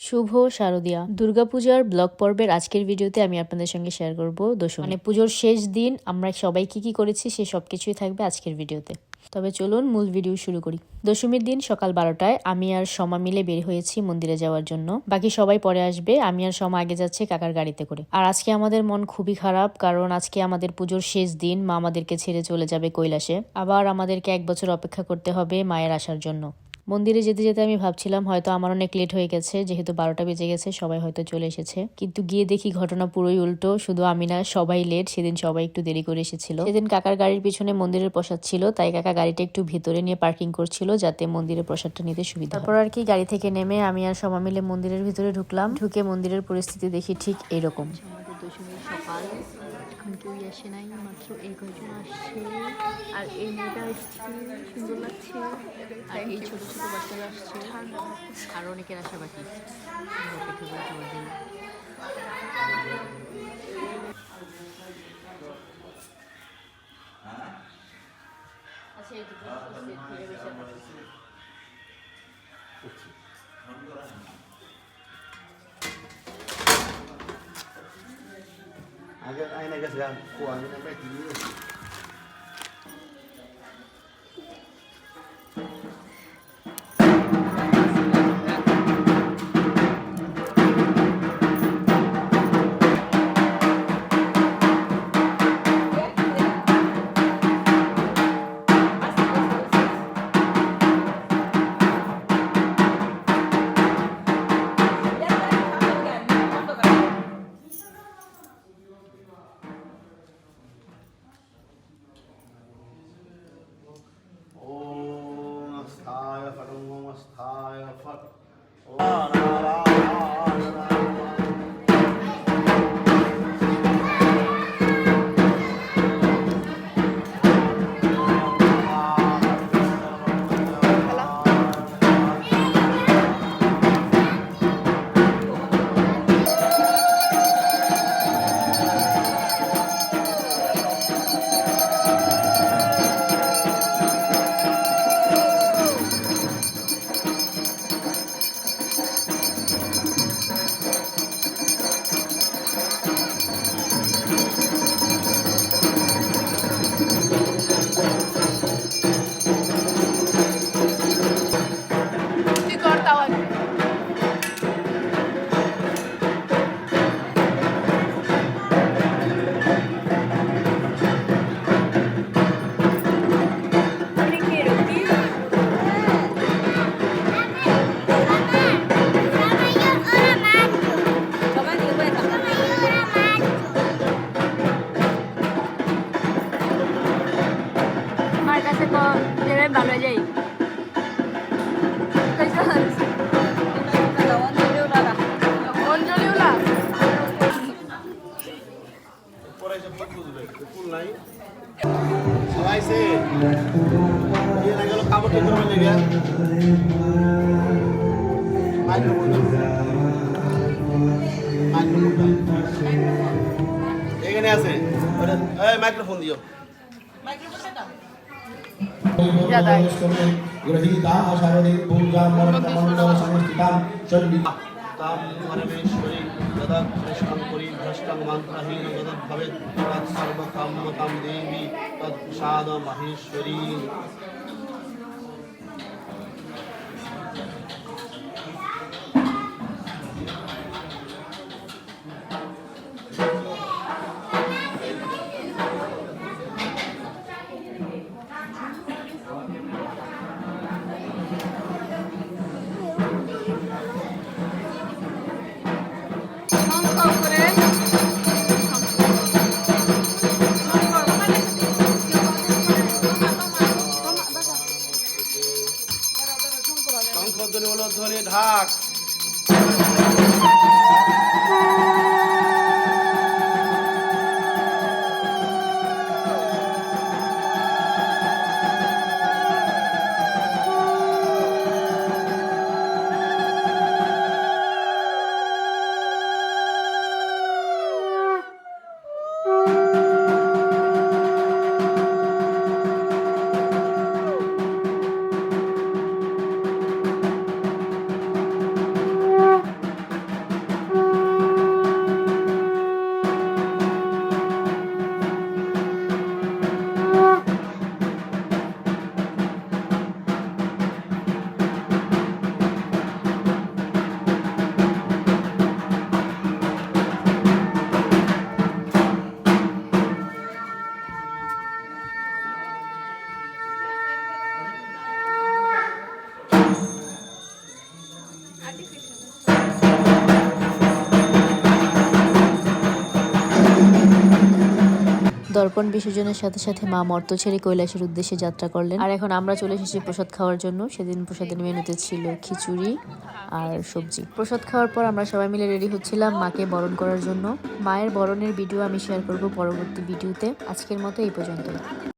শুভ শারদিয়া দুর্গাপূজার ব্লগ পর্বের আজকের ভিডিওতে আমি আপনাদের সঙ্গে শেয়ার করব দশমী মানে পুজোর শেষ দিন আমরা সবাই কি করেছি সে সবকিছুই থাকবে আজকের ভিডিওতে। তবে চলুন মূল ভিডিও শুরু করি। দশমীর দিন সকাল 12টায় আমি আর সমা মিলে বের হয়েছি মন্দিরে যাওয়ার জন্য। বাকি সবাই পরে আসবে, আমি আর সমা আগে যাচ্ছে কাকার গাড়িতে করে। আর আজকে আমাদের মন খুবই খারাপ, কারণ আজকে আমাদের পুজোর শেষ দিন, মা আমাদেরকে ছেড়ে চলে যাবে কৈলাসে। আবার আমাদেরকে 1 বছর অপেক্ষা করতে হবে মায়ের আসার জন্য। মন্দিরে যেতে যেতে আমি ভাবছিলাম হয়তো আমার অনেক লেট হয়ে গেছে, যেহেতু 12টা বেজে গেছে, সবাই হয়তো চলে এসেছে। কিন্তু গিয়ে দেখি ঘটনা পুরোই উল্টো, শুধু আমি না, সবাই লেট। সেদিন সবাই একটু দেরি করে এসেছিল। সেদিন কাকার গাড়ির পিছনে মন্দিরের প্রসাদ ছিল, তাই কাকা গাড়িটা একটু ভেতরে নিয়ে পার্কিং করছিল যাতে মন্দিরের প্রসাদটা নিতে সুবিধা। তারপর আর কি গাড়ি থেকে নেমে আমি আর সবাই মিলে মন্দিরের ভিতরে ঢুকলাম। ঢুকে মন্দিরের পরিস্থিতি দেখি ঠিক এরকম। আমাদের দশমীর সকাল, এখন কেউই আসে নাই, মাত্র এই কয়েকজন আসছে। আর এই মেয়েটা আসছে, সুন্দর লাগছে। আর এই ছোট ছোট বাচ্চারা আসছে, আর অনেকের আসা বাকি। আগে আইনে গেছে আমি আমরা কি এখানে আছে মাইক্রোফোন দিও। পরমেশ্বরী যদাকৃষ্ণং পরিভ্রষ্টং মন্ত্রহীন যদদ্ভবেৎ তৎসর্বকাম্যকাম দেবী তৎপ্রসাদ মাহেশ্বরী। ঢাক দর্পণ বিসর্জনের সাথে সাথে মা মর্ত ছেড়ে কৈলাসের উদ্দেশ্যে যাত্রা করলেন। আর এখন আমরা চলে এসেছি প্রসাদ খাওয়ার জন্য। সেদিন প্রসাদের মেনুতে ছিল খিচুড়ি আর সবজি। প্রসাদ খাওয়ার পর আমরা সবাই মিলে রেডি হচ্ছিলাম মাকে বরণ করার জন্য। মায়ের বরণের ভিডিও আমি শেয়ার করব পরবর্তী ভিডিওতে। আজকের মতো এই পর্যন্ত।